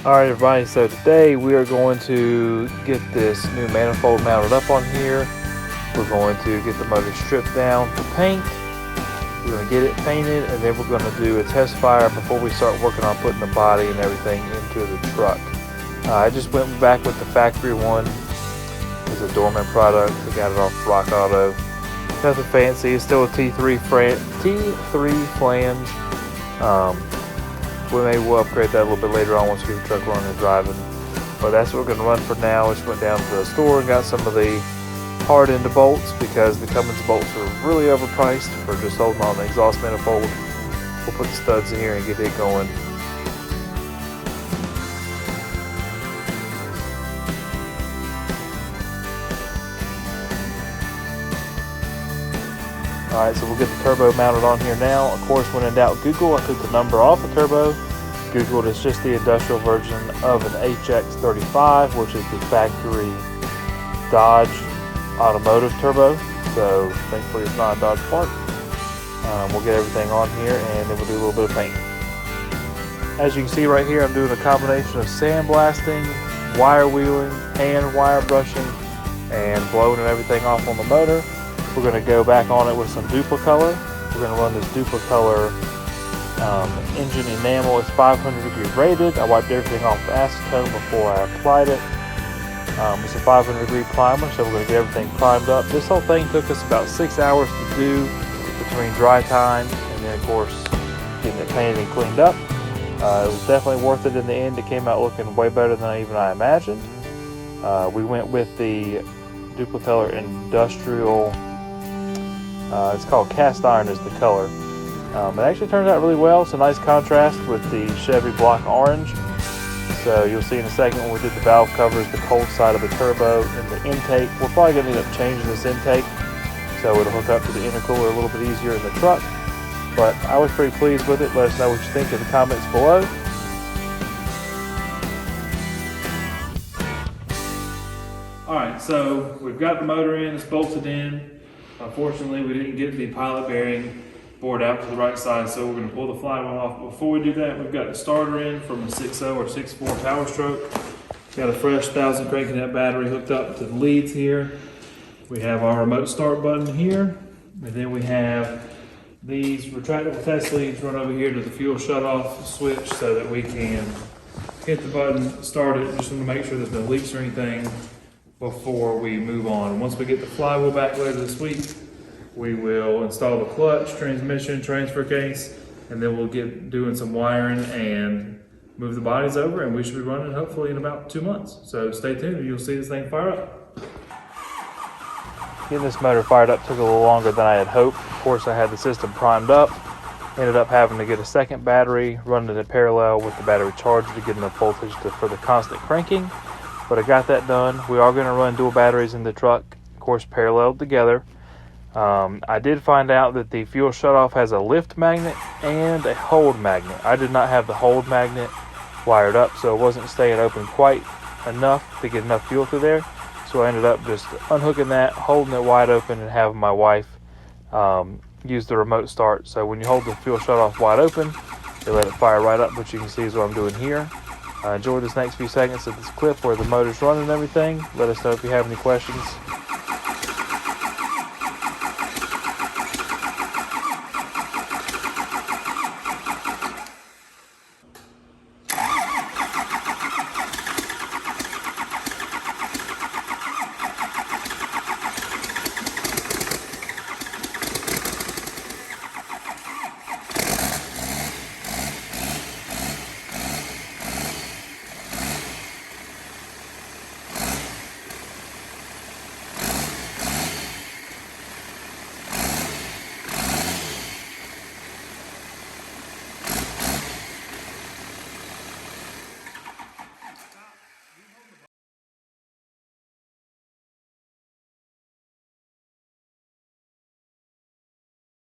Alright everybody, so today we are going to get this new manifold mounted up on here. We're going to get the motor stripped down for paint. We're going to get it painted, and then we're going to do a test fire before we start working on putting the body and everything into the truck. I just went back with the factory one. It's a Dorman product. I got it off Rock Auto. Nothing fancy. It's still a T3 flange. We'll upgrade that a little bit later on once we get the truck running and driving. But that's what we're going to run for now. We just went down to the store and got some of the hard end bolts because the Cummins bolts are really overpriced for just holding on the exhaust manifold. We'll put the studs in here and get it going. Alright, so we'll get the turbo mounted on here now. Of course, when in doubt, Google. I took the number off the turbo. Googled, it's just the industrial version of an HX35, which is the factory Dodge automotive turbo. So thankfully it's not a Dodge part. We'll get everything on here and then we'll do a little bit of paint. As you can see right here, I'm doing a combination of sandblasting, wire wheeling, hand wire brushing, and blowing and everything off on the motor. We're going to go back on it with some Duplicolor. We're going to run this Duplicolor engine enamel. It's 500 degree rated. I wiped everything off with acetone before I applied it. It's a 500 degree primer, so we're going to get everything primed up. This whole thing took us about 6 hours to do between dry time and then, of course, getting it painted and cleaned up. It was definitely worth it in the end. It came out looking way better than I imagined. We went with the Duplicolor Industrial. It's called Cast Iron is the color. It actually turns out really well. It's a nice contrast with the Chevy Block Orange. So you'll see in a second when we did the valve covers, the cold side of the turbo and the intake. We're probably going to end up changing this intake so it'll hook up to the intercooler a little bit easier in the truck. But I was pretty pleased with it. Let us know what you think in the comments below. Alright, so we've got the motor in, it's bolted in. Unfortunately, we didn't get the pilot bearing bored out to the right side, so we're going to pull the flywheel off. But before we do that, we've got the starter in from a 6.0 or 6.4 Power Stroke. Got a fresh 1000 cranking net battery hooked up to the leads here. We have our remote start button here, and then we have these retractable test leads run over here to the fuel shutoff switch so that we can hit the button, start it. Just want to make sure there's no leaks or anything before we move on. Once we get the flywheel back later this week, we will install the clutch, transmission, transfer case, and then we'll get doing some wiring and move the bodies over, and we should be running hopefully in about 2 months. So stay tuned and you'll see this thing fire up. Getting this motor fired up took a little longer than I had hoped. Of course, I had the system primed up. Ended up having to get a second battery, run it in parallel with the battery charger to get enough voltage for the constant cranking. But I got that done. We are going to run dual batteries in the truck, of course, paralleled together. I did find out that the fuel shutoff has a lift magnet and a hold magnet. I did not have the hold magnet wired up, so it wasn't staying open quite enough to get enough fuel through there. So I ended up just unhooking that, holding it wide open, and having my wife use the remote start. So when you hold the fuel shutoff wide open, they let it fire right up, which you can see is what I'm doing here. Enjoy this next few seconds of this clip where the motor's running and everything. Let us know if you have any questions.